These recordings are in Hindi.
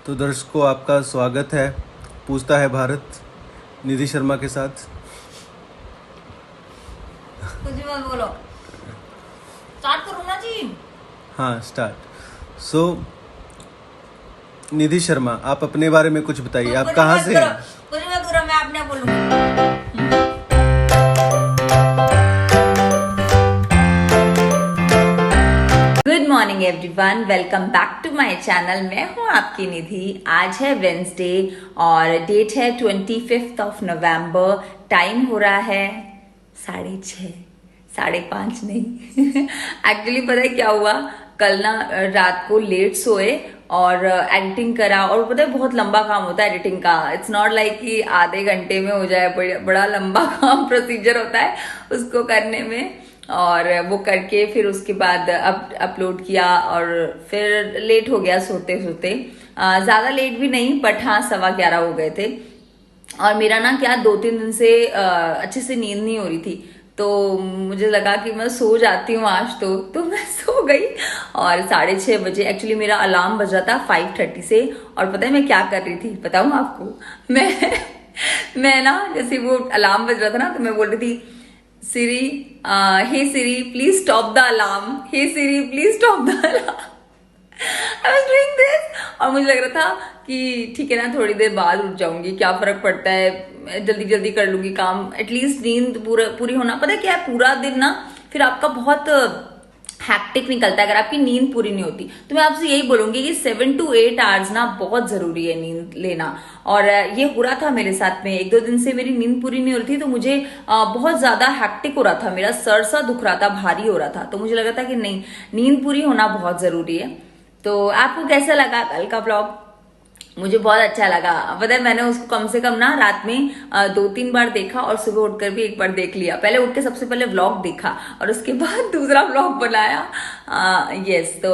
तो दर्शकों आपका स्वागत है पूछता है भारत निधि शर्मा के साथ। कुछ भी मत बोलो, स्टार्ट करो ना जी। हाँ स्टार्ट। सो निधि शर्मा, आप अपने बारे में कुछ बताइए, आप कहाँ से हैं? कुछ भी मत करो, मैं अपने आप बोलूंगी। Good morning everyone, welcome back to my channel. मैं हूँ आपकी निधि। आज है वेंसडे और डेट है 25 नवंबर। टाइम हो रहा है 6:30, 5:30 नहीं। एक्चुअली पता है क्या हुआ, कल ना रात को लेट सोए और एडिटिंग करा। और पता है बहुत लंबा काम होता है एडिटिंग का। इट्स नॉट लाइक कि आधे घंटे में हो जाए, बड़ा लंबा काम प्रोसीजर होता है उसको करने में। और वो करके फिर उसके बाद अपलोड किया और फिर लेट हो गया सोते सोते। ज्यादा लेट भी नहीं बट हाँ 11:15 हो गए थे। और मेरा ना क्या 2-3 दिन से अच्छे से नींद नहीं हो रही थी, तो मुझे लगा कि मैं सो जाती हूँ आज तो मैं सो गई। और 6:30 बजे एक्चुअली मेरा अलार्म बज रहा था 5:30 से। और पता है मैं क्या कर रही थी बताऊँ आपको? मैं ना जैसे वो अलार्म बज रहा था ना तो मैं बोल रही थी Siri, hey Siri please stop the alarm, hey Siri please stop the alarm. I was doing this और मुझे लग रहा था कि ठीक है ना, थोड़ी देर बाद उठ जाऊंगी, क्या फर्क पड़ता है, जल्दी जल्दी कर लूंगी काम, एटलीस्ट नींद पूरी होना। पता है क्या है, पूरा दिन ना फिर आपका बहुत हैक्टिक निकलता है अगर आपकी नींद पूरी नहीं होती। तो मैं आपसे यही बोलूंगी कि 7 to 8 आवर्स ना बहुत जरूरी है नींद लेना। और ये हो रहा था मेरे साथ में, 1-2 दिन से मेरी नींद पूरी नहीं हो रही थी, तो मुझे बहुत ज्यादा हैक्टिक हो रहा था, मेरा सर सा दुख रहा था, भारी हो रहा था। तो मुझे लगा था कि नहीं, नींद पूरी होना बहुत जरूरी है। तो आपको कैसा लगा कल का व्लॉग? मुझे बहुत अच्छा लगा। पता है मैंने उसको कम से कम ना रात में 2-3 बार देखा और सुबह उठकर भी एक बार देख लिया। पहले उठ के सबसे पहले व्लॉग देखा और उसके बाद दूसरा व्लॉग बनाया। यस, तो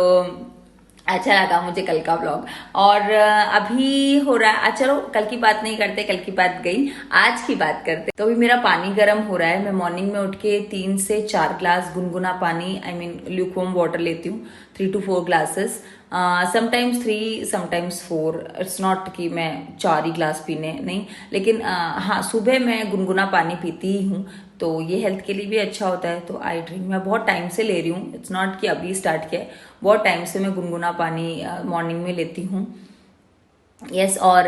अच्छा लगा मुझे कल का व्लॉग। और अभी हो रहा है, चलो कल की बात नहीं करते, कल की बात गई, आज की बात करते। तो अभी मेरा पानी गर्म हो रहा है। मैं मॉर्निंग में उठ के 3 से 4 ग्लास गुनगुना पानी, आई मीन ल्यूकवार्म वाटर लेती हूँ, 3 to 4 glasses, sometimes 3 sometimes 4। It's not कि मैं 4 ही ग्लास पीने नहीं, लेकिन हाँ सुबह मैं गुनगुना पानी पीती ही हूँ, तो ये हेल्थ के लिए भी अच्छा होता है। तो आई ड्रिंक, मैं बहुत टाइम से ले रही हूँ, इट्स नॉट कि अभी स्टार्ट किया है, बहुत टाइम से मैं गुनगुना पानी मॉर्निंग में लेती हूँ। यस, और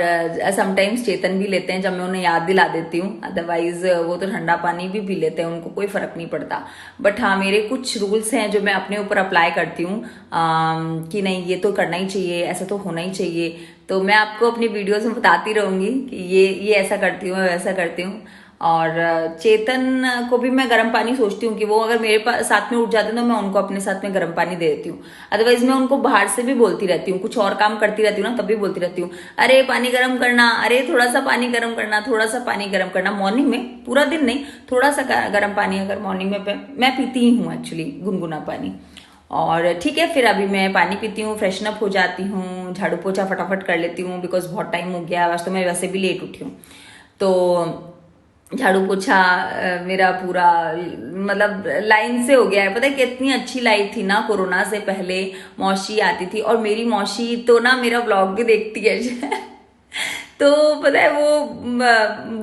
समटाइम्स चेतन भी लेते हैं जब मैं उन्हें याद दिला देती हूँ, अदरवाइज वो तो ठंडा पानी भी पी लेते हैं, उनको कोई फर्क नहीं पड़ता। बट हाँ मेरे कुछ रूल्स हैं जो मैं अपने ऊपर अप्लाई करती हूँ कि नहीं ये तो करना ही चाहिए, ऐसा तो होना ही चाहिए। तो मैं आपको अपनी वीडियोस में बताती रहूंगी कि ये ऐसा करती हूँ, वैसा करती हूँ। और चेतन को भी मैं गर्म पानी सोचती हूँ कि वो अगर मेरे पास साथ में उठ जाते हैं तो मैं उनको अपने साथ में गर्म पानी दे देती हूँ। अदरवाइज मैं उनको बाहर से भी बोलती रहती हूँ, कुछ और काम करती रहती हूँ ना तब भी बोलती रहती हूँ, अरे पानी गर्म करना, अरे थोड़ा सा पानी गर्म करना, थोड़ा सा पानी गर्म करना। मॉर्निंग में, पूरा दिन नहीं, थोड़ा सा गर्म पानी अगर मॉर्निंग में मैं पीती ही हूँ एक्चुअली गुनगुना पानी। और ठीक है, फिर अभी मैं पानी पीती हूँ, फ्रेशन अप हो जाती हूँ, झाड़ू पोछा फटाफट कर लेती हूँ बिकॉज बहुत टाइम हो गया, आज तो मैं वैसे भी लेट उठी हूँ। तो झाड़ू पोछा मेरा पूरा मतलब लाइन से हो गया है। पता है कितनी अच्छी लाइफ थी ना कोरोना से पहले, मौसी आती थी और मेरी मौसी तो ना मेरा व्लॉग भी देखती है। तो पता है वो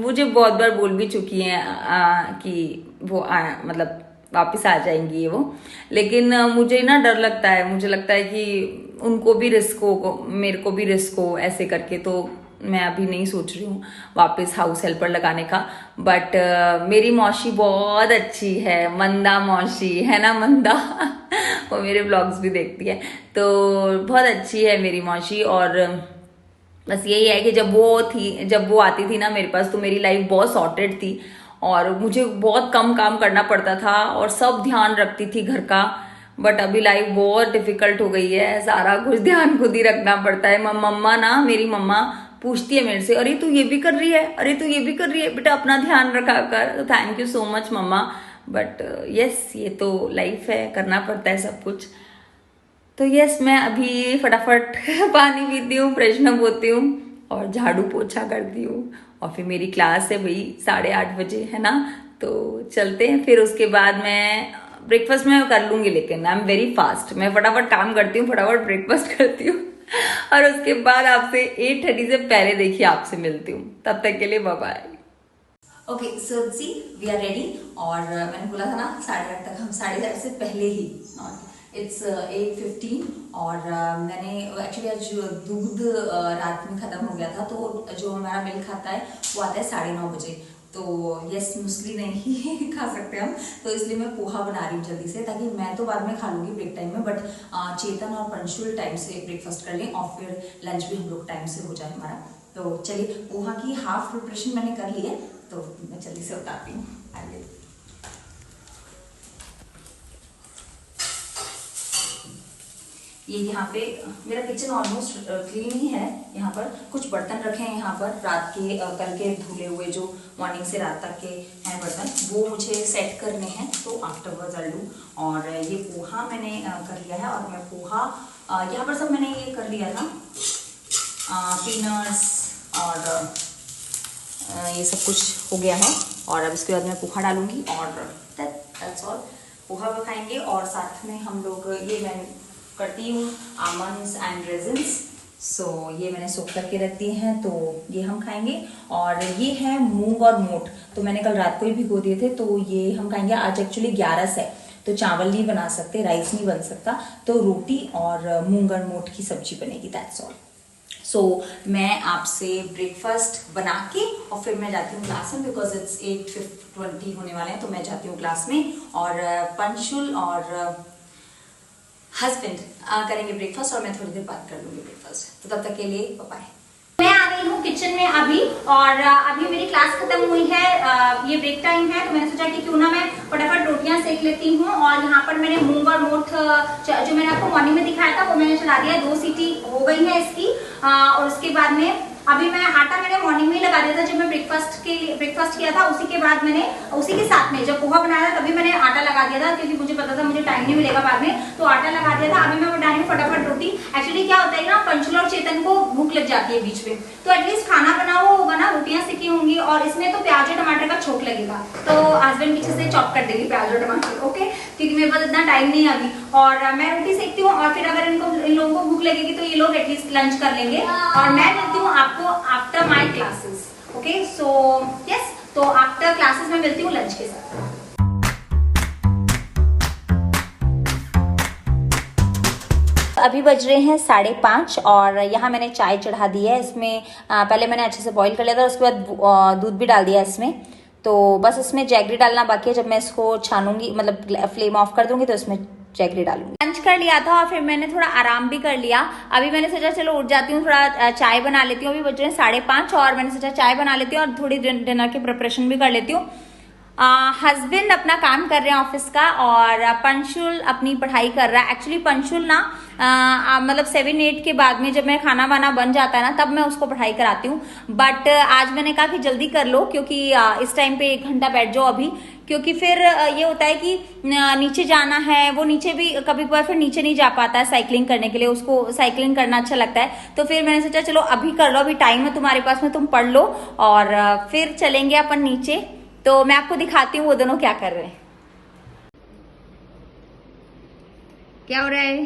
मुझे बहुत बार बोल भी चुकी हैं कि वो मतलब वापस आ जाएंगी वो। लेकिन मुझे ना डर लगता है, मुझे लगता है कि उनको भी रिस्क हो, मेरे को भी रिस्क हो, ऐसे करके। तो मैं अभी नहीं सोच रही हूँ वापस हाउस हेल्पर लगाने का। बट मेरी मौसी बहुत अच्छी है, मंदा मौसी है ना, मंदा। वो मेरे ब्लॉग्स भी देखती है, तो बहुत अच्छी है मेरी मौसी। और बस यही है कि जब वो आती थी ना मेरे पास, तो मेरी लाइफ बहुत सॉर्टेड थी और मुझे बहुत कम काम करना पड़ता था और सब ध्यान रखती थी घर का। बट अभी लाइफ बहुत डिफिकल्ट हो गई है, सारा कुछ ध्यान खुद ही रखना पड़ता है। मम्मा ना, मेरी मम्मा पूछती है मेरे से, अरे तू ये भी कर रही है, अरे तू ये भी कर रही है, बेटा अपना ध्यान रखा कर। तो थैंक यू सो मच मम्मा। बट यस, ये तो लाइफ है, करना पड़ता है सब कुछ। तो यस, मैं अभी फटाफट पानी पीती हूँ, फ्रेशन अप होती हूँ और झाड़ू पोछा करती हूँ। और फिर मेरी क्लास है भाई 8:30 बजे, है ना, तो चलते हैं। फिर उसके बाद मैं ब्रेकफास्ट में कर लूंगी, लेकिन आई एम वेरी फास्ट, मैं फटाफट काम करती हूँ, फटाफट ब्रेकफास्ट करती हूँ। और उसके बाद आपसे 8:30 से पहले देखिए आपसे मिलती हूँ। तब तक के लिए bye bye. Okay so see we are ready. और मैंने बोला था ना 8:30 तक, हम 8:30 से पहले ही, इट्स 8:15। और मैंने एक्चुअली आज दूध रात में ख़त्म हो गया था, तो जो हमारा मिल्क खाता है वो आता है 9:30 बजे। तो यस, मुस्ली नहीं खा सकते हम, तो इसलिए मैं पोहा बना रही हूँ जल्दी से, ताकि मैं तो बाद में खा लूँगी ब्रेक टाइम में, बट चेतन और पंशुल टाइम से ब्रेकफास्ट कर लें और फिर लंच भी हम लोग टाइम से हो जाए हमारा। तो चलिए, पोहा की हाफ प्रिपरेशन मैंने कर ली है, तो मैं जल्दी से उतारती हूँ। आइए, ये यहाँ पे मेरा किचन ऑलमोस्ट क्लीन ही है। यहाँ पर कुछ बर्तन रखे हैं, यहाँ पर रात के कल के धुले हुए जो मॉर्निंग से रात तक के हैं बर्तन, वो मुझे सेट करने हैं, तो आफ्टरवर्ड्स आई लूँ। और ये पोहा मैंने कर लिया है, और मैं पोहा यहाँ पर सब मैंने ये कर लिया था, पीनट्स और ये सब कुछ हो गया है। और अब इसके बाद मैं पोहा डालूंगी और दैट्स ऑल। पोहा भी खाएंगे और साथ में हम लोग, ये मैं करती हूँ आमंड्स एंड रेजिन्स, सो ये मैंने सोख करके रख दिए हैं, तो ये हम खाएंगे। और ये है मूंग और मोट, तो मैंने कल रात को ही भिगो दिए थे, तो ये हम खाएंगे। आज एक्चुअली 11 है, तो चावल नहीं बना सकते, राइस नहीं बन सकता, तो रोटी और मूंग और मोट की सब्जी बनेगी, दैट्स ऑल। सो मैं आपसे ब्रेकफास्ट बना के और फिर मैं जाती हूँ क्लास में, बिकॉज इट्स 8:20 होने वाले हैं, तो मैं जाती हूँ क्लास में। और पंशुल और हस्बैंड करेंगे ब्रेकफास्ट, और मैं थोड़ी देर बाद कर लूँगी ब्रेकफास्ट। तो तब तक के लिए बाय। मैं आ गई हूँ किचन में अभी, और अभी मेरी क्लास खत्म हुई है, ये ब्रेक टाइम है, तो मैंने सोचा कि क्यों ना मैं फटाफट रोटियां सेक लेती हूँ। और यहाँ पर मैंने मूंग और मोठ जो मैंने आपको मॉर्निंग में दिखाया था वो मैंने चला दिया, 2 सीटी हो गई है इसकी। और उसके बाद में अभी मैं आटा मैंने मॉर्निंग में ही लगा दिया था, जब मैं ब्रेकफास्ट किया था, उसी के बाद मैंने उसी के साथ में जब पोहा बनाया था तभी मैंने आटा लगा दिया था, क्योंकि मुझे पता था मुझे टाइम नहीं मिलेगा बाद में, तो आटा लगा दिया था। अभी मैं बना रही हूँ फटाफट रोटी। एक्चुअली क्या होता है ना, पंशुल और चेतन को भूख लग जाती है बीच में, तो एटलीस्ट खाना बना वो होगा ना, रोटियां सीखी होंगी, और इसमें तो प्याज और टमाटर का छोक लगेगा, तो हस्बैंड पीछे से चॉप कर देगी प्याज और टमाटर, ओके, क्योंकि मेरे पास इतना टाइम नहीं है अभी। और मैं रोटी सेकती हूँ, और फिर अगर इन लोगों को भूख लगेगी तो ये लोग एटलीस्ट लंच कर लेंगे, और मैं मिलती हूँ आपको after my classes. Okay, so yes, तो आफ्टर क्लासेस में मिलती हूँ लंच के साथ। अभी बज रहे हैं 5:30, और यहाँ मैंने चाय चढ़ा दी है। इसमें पहले मैंने अच्छे से बॉईल कर लिया था, उसके बाद दूध भी डाल दिया इसमें, तो बस इसमें जैगरी डालना बाकी है। जब मैं इसको छानूंगी, मतलब फ्लेम ऑफ कर दूंगी, तो इसमें जैगरी डालूंगी। लंच कर लिया था और फिर मैंने थोड़ा आराम भी कर लिया। अभी मैंने सोचा चलो उठ जाती हूँ, थोड़ा चाय बना लेती हूँ। अभी बज रहे हैं 5:30, और मैंने सोचा चाय बना लेती हूँ और थोड़ी डिनर की प्रिपरेशन भी कर लेती हूँ। हस्बैंड अपना काम कर रहे हैं ऑफिस का, और पंशुल अपनी पढ़ाई कर रहा है। एक्चुअली पंशुल ना मतलब 7-8 के बाद में जब मैं खाना वाना बन जाता है ना, तब मैं उसको पढ़ाई कराती हूँ। बट आज मैंने कहा कि जल्दी कर लो, क्योंकि इस टाइम पे 1 घंटा बैठ जाओ अभी, क्योंकि फिर ये होता है कि नीचे जाना है, वो नीचे भी कभी कभार फिर नीचे नहीं जा पाता है साइकिलिंग करने के लिए, उसको साइकिलिंग करना अच्छा लगता है। तो फिर मैंने सोचा चलो अभी कर लो, अभी टाइम है तुम्हारे पास में, तुम पढ़ लो, और फिर चलेंगे अपन नीचे। तो मैं आपको दिखाती हूँ वो दोनों क्या कर रहे हैं। क्या हो रहा है?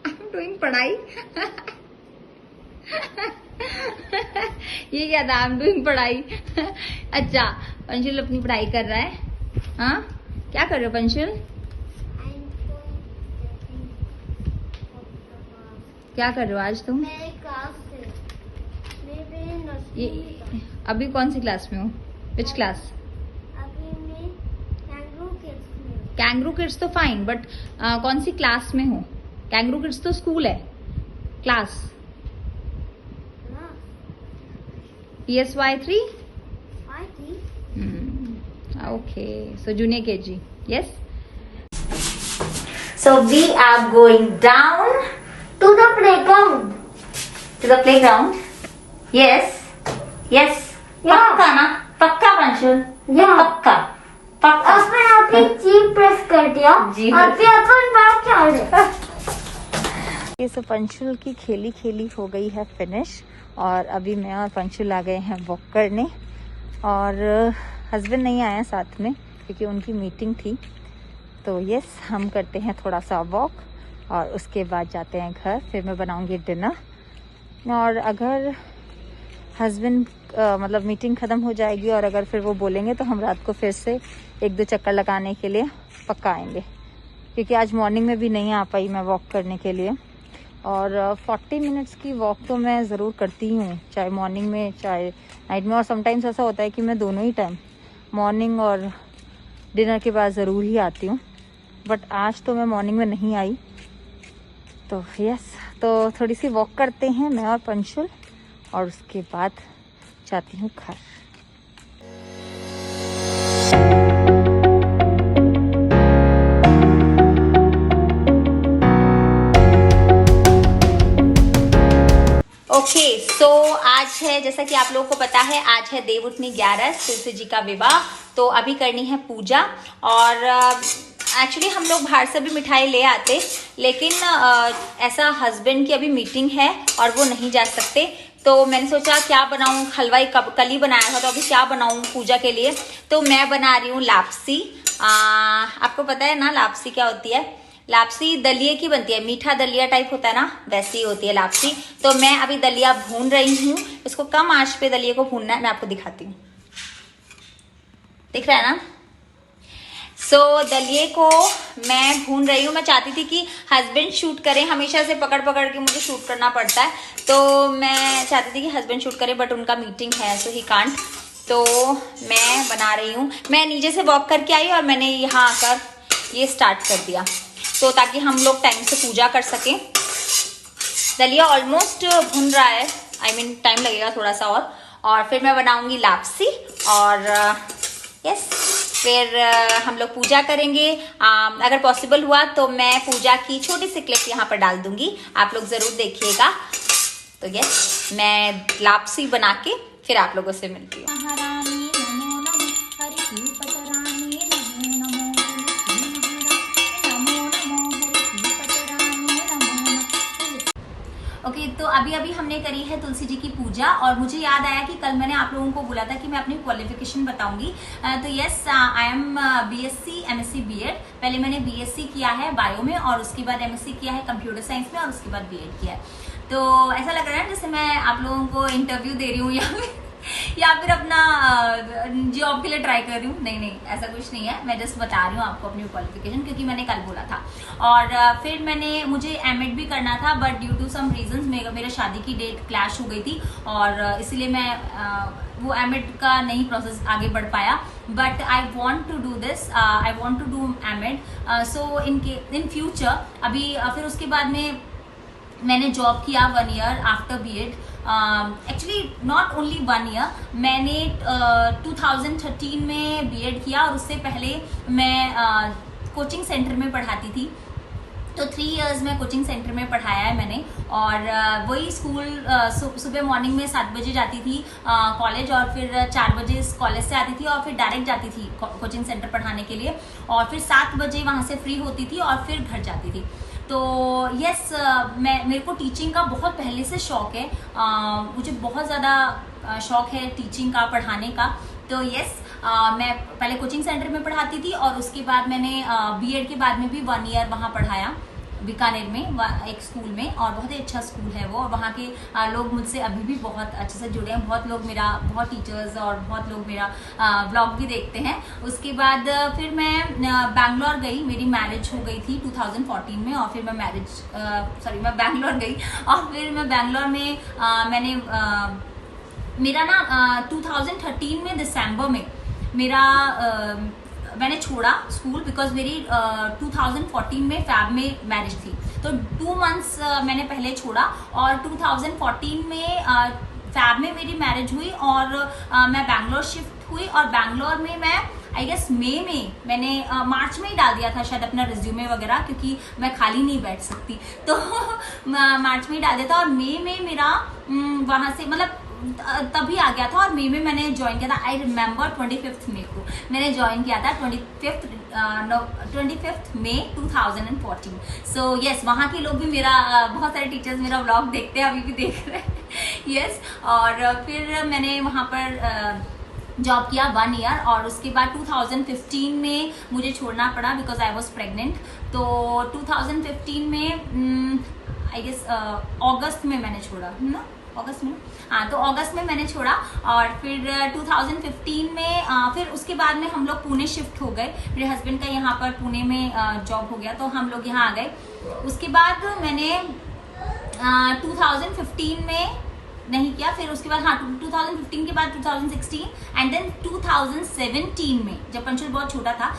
I'm doing पढ़ाई। ये क्या था? I'm doing पढ़ाई। अच्छा, पंशुल अपनी पढ़ाई कर रहा है। हाँ, क्या कर रहे हो पंशुल? क्या कर रहे हो आज तुम? ये अभी कौन सी क्लास में हो? Which class? अभी मैं कैंगरू किड्स में। कैंगरू किड्स तो फाइन, बट कौन सी क्लास में हो? कैंगरू किड्स तो स्कूल है, class PSY 3? Okay, so junior KG, yes? So we are going down To the playground. to the playground. Yes, yes. Yeah. पक्का ना? पक्का पंशुल? Yeah. पक्का, पक्का। अपन अभी जी प्रेस कर दिया, जी अभी अपन बाहर चल रहे। ये सब पंशुल की खेली हो गई है फिनिश, और अभी मैं और पंशुल आ गए हैं वॉक करने, और हस्बैंड नहीं आए साथ में क्योंकि उनकी मीटिंग थी। तो यस, हम करते हैं थोड़ा सा वॉक, और उसके बाद जाते हैं घर, फिर मैं बनाऊंगी डिनर। और अगर हस्बैंड मतलब मीटिंग ख़त्म हो जाएगी और अगर फिर वो बोलेंगे तो हम रात को फिर से 1-2 चक्कर लगाने के लिए पक्का आएंगे, क्योंकि आज मॉर्निंग में भी नहीं आ पाई मैं वॉक करने के लिए। और 40 मिनट्स की वॉक तो मैं ज़रूर करती हूँ, चाहे मॉर्निंग में चाहे नाइट में। और समटाइम्स ऐसा होता है कि मैं दोनों ही टाइम, मॉर्निंग और डिनर के बाद ज़रूर ही आती हूँ, बट आज तो मैं मॉर्निंग में नहीं आई। तो यस, तो थोड़ी सी वॉक करते हैं मैं और पंशुल, और उसके बाद जाती हूँ घर। ओके, सो आज है, जैसा कि आप लोगों को पता है, आज है देवउठनी 11, तुलसी जी का विवाह। तो अभी करनी है पूजा। और एक्चुअली हम लोग बाहर से भी मिठाई ले आते, लेकिन ऐसा हस्बैंड की अभी मीटिंग है और वो नहीं जा सकते, तो मैंने सोचा क्या बनाऊं। हलवाई कल ही बनाया था, तो अभी क्या बनाऊं पूजा के लिए। तो मैं बना रही हूँ लापसी। आपको पता है ना लापसी क्या होती है? लापसी दलिये की बनती है, मीठा दलिया टाइप होता है ना, वैसी होती है लापसी। तो मैं अभी दलिया भून रही हूँ, इसको कम आंच पे दलिये को भूनना है। मैं आपको दिखाती हूँ, दिख रहा है ना? सो दलिये को मैं भून रही हूँ। मैं चाहती थी कि हस्बैंड शूट करें, हमेशा से पकड़ पकड़ के मुझे शूट करना पड़ता है, तो मैं चाहती थी कि हस्बैंड शूट करें, बट उनका मीटिंग है, सो ही कांट। तो मैं बना रही हूँ। मैं नीचे से वॉक करके आई और मैंने यहाँ आकर ये स्टार्ट कर दिया, तो ताकि हम लोग टाइम से पूजा कर सकें। दलिया ऑलमोस्ट भुन रहा है, टाइम लगेगा थोड़ा सा और फिर मैं बनाऊंगी लापसी। और यस, फिर हम लोग पूजा करेंगे। अगर पॉसिबल हुआ तो मैं पूजा की छोटी सी क्लिप यहाँ पर डाल दूंगी, आप लोग जरूर देखिएगा। तो यस, मैं लापसी बना के फिर आप लोगों से मिलती हूँ। ओके, तो अभी हमने करी है तुलसी जी की पूजा। और मुझे याद आया कि कल मैंने आप लोगों को बोला था कि मैं अपनी क्वालिफिकेशन बताऊंगी। तो yes, I am BSc MSc BEd. पहले मैंने बीएससी किया है बायो में, और उसके बाद एमएससी किया है कंप्यूटर साइंस में, और उसके बाद बीएड किया है। तो ऐसा लग रहा है जैसे मैं आप लोगों को इंटरव्यू दे रही हूँ या फिर अपना जॉब के लिए ट्राई कर रही हूँ। नहीं, ऐसा कुछ नहीं है, मैं जस्ट बता रही हूँ आपको अपनी क्वालिफिकेशन, क्योंकि मैंने कल बोला था। और फिर मुझे एमएड भी करना था, but due to some reasons मेरे शादी की डेट क्लैश हो गई थी, और इसलिए मैं वो एमएड का नहीं प्रोसेस आगे बढ़ पाया। But I want to do this, I want to do MEd, so in future. अभी फिर उसके बाद में मैंने जॉब किया 1 year after BEd. Actually not only 1 year, मैंने 2013 में बीएड किया, और उससे पहले मैं कोचिंग सेंटर में पढ़ाती थी। तो 3 इयर्स में कोचिंग सेंटर में पढ़ाया है मैंने। और वही स्कूल सुबह मॉर्निंग में 7 बजे जाती थी कॉलेज, और फिर 4 बजे कॉलेज से आती थी, और फिर डायरेक्ट जाती थी कोचिंग सेंटर पढ़ाने के लिए, और फिर 7 बजे वहाँ से फ्री होती थी और फिर घर जाती थी। तो यस, मेरे को टीचिंग का बहुत पहले से शौक है। मुझे बहुत ज़्यादा शौक है टीचिंग का, पढ़ाने का। तो यस, मैं पहले कोचिंग सेंटर में पढ़ाती थी, और उसके बाद मैंने बीएड के बाद में भी 1 ईयर वहाँ पढ़ाया बीकानेर में एक स्कूल में, और बहुत ही अच्छा स्कूल है वो। वहाँ के लोग मुझसे अभी भी बहुत अच्छे से जुड़े हैं। बहुत लोग बहुत टीचर्स और बहुत लोग मेरा व्लॉग भी देखते हैं। उसके बाद फिर मैं बैंगलोर गई, मेरी मैरिज हो गई थी 2014 में, और फिर मैं मैं बैंगलोर गई, और फिर मैं बैंगलोर में मैंने मेरा ना 2013 में दिसंबर में मैंने छोड़ा स्कूल, बिकॉज मेरी 2014 में फैब में मैरिज थी। तो 2 मंथ्स मैंने पहले छोड़ा, और 2014 में फैब में मेरी मैरिज हुई, और मैं बैंगलोर शिफ्ट हुई। और बैंगलोर में मैं आई गेस मई में, मैंने मार्च में ही डाल दिया था शायद अपना रिज्यूमे वगैरह, क्योंकि मैं खाली नहीं बैठ सकती, तो मार्च में ही डाल दिया था। और मई में मेरा वहाँ से मतलब तभी आ गया था, और मई में मैंने ज्वाइन किया था। आई रिमेम्बर 25 मई को मैंने ज्वाइन किया था, 25 मई 2014। सो यस, वहाँ के लोग भी बहुत सारे टीचर्स मेरा व्लॉग देखते हैं, अभी भी देख रहे हैं। यस, और फिर मैंने वहाँ पर जॉब किया 1 ईयर, और उसके बाद 2015 में मुझे छोड़ना पड़ा बिकॉज आई वॉज प्रेग्नेंट। तो 2015 में आई गेस अगस्त में मैंने छोड़ा ना, अगस्त में, हाँ, तो अगस्त में मैंने छोड़ा। और फिर 2015 में फिर उसके बाद में हम लोग पुणे शिफ्ट हो गए। मेरे हस्बैंड का यहाँ पर पुणे में जॉब हो गया, तो हम लोग यहाँ आ गए। उसके बाद मैंने 2015 में नहीं किया, फिर उसके बाद, हाँ, 2015 के बाद 2016 एंड देन 2017 में, जब पंचुल बहुत छोटा था,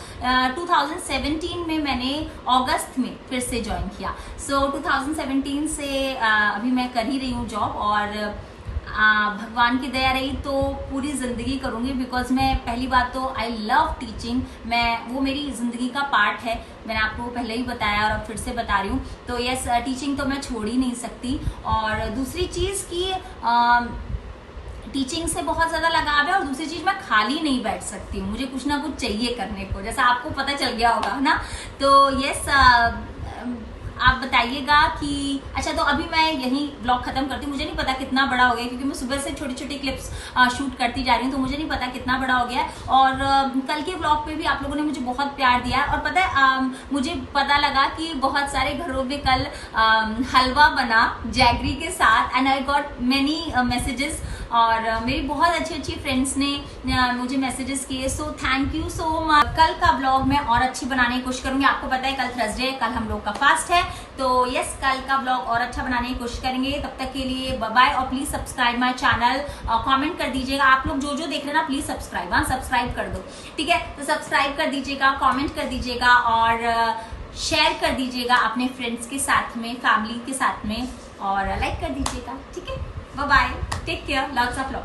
2017 में मैंने अगस्त में फिर से ज्वाइन किया। सो 2017 से अभी मैं कर ही रही हूँ जॉब, और भगवान की दया रही तो पूरी ज़िंदगी करूँगी, बिकॉज मैं, पहली बात तो आई लव टीचिंग, वो मेरी ज़िंदगी का पार्ट है। मैंने आपको पहले ही बताया और अब फिर से बता रही हूँ, तो यस, टीचिंग तो मैं छोड़ ही नहीं सकती। और दूसरी चीज़ की टीचिंग से बहुत ज़्यादा लगाव है, और दूसरी चीज़, मैं खाली नहीं बैठ सकती हूँ, मुझे कुछ ना कुछ चाहिए करने को, जैसा आपको पता चल गया होगा, है ना। तो यस, आप बताइएगा कि अच्छा, तो अभी मैं यही ब्लॉग खत्म करती हूँ। मुझे नहीं पता कितना बड़ा हो गया, क्योंकि मैं सुबह से छोटी छोटी क्लिप्स शूट करती जा रही हूँ, तो मुझे नहीं पता कितना बड़ा हो गया है। और कल के ब्लॉग पे भी आप लोगों ने मुझे बहुत प्यार दिया है, और पता है मुझे पता लगा कि बहुत सारे घरों में कल हलवा बना जैगरी के साथ, and I got many messages, और मेरी बहुत अच्छी अच्छी फ्रेंड्स ने मुझे मैसेजेस किए। So thank you so much. कल का ब्लॉग मैं और अच्छी बनाने की कोशिश करूंगी। आपको पता है कल थर्सडे है, कल हम लोग का फास्ट है, तो यस, कल का ब्लॉग और अच्छा बनाने की कोशिश करेंगे। तब तक के लिए बाय बाय, और please subscribe my channel, comment कर दीजिएगा। आप लोग जो जो देख रहे हैं ना, प्लीज सब्सक्राइब कर दो, ठीक है। तो सब्सक्राइब कर दीजिएगा, कमेंट कर दीजिएगा, और शेयर कर दीजिएगा अपने फ्रेंड्स के साथ में, फैमिली के साथ में, और लाइक कर दीजिएगा, ठीक है। Bye bye, take care, lots of love.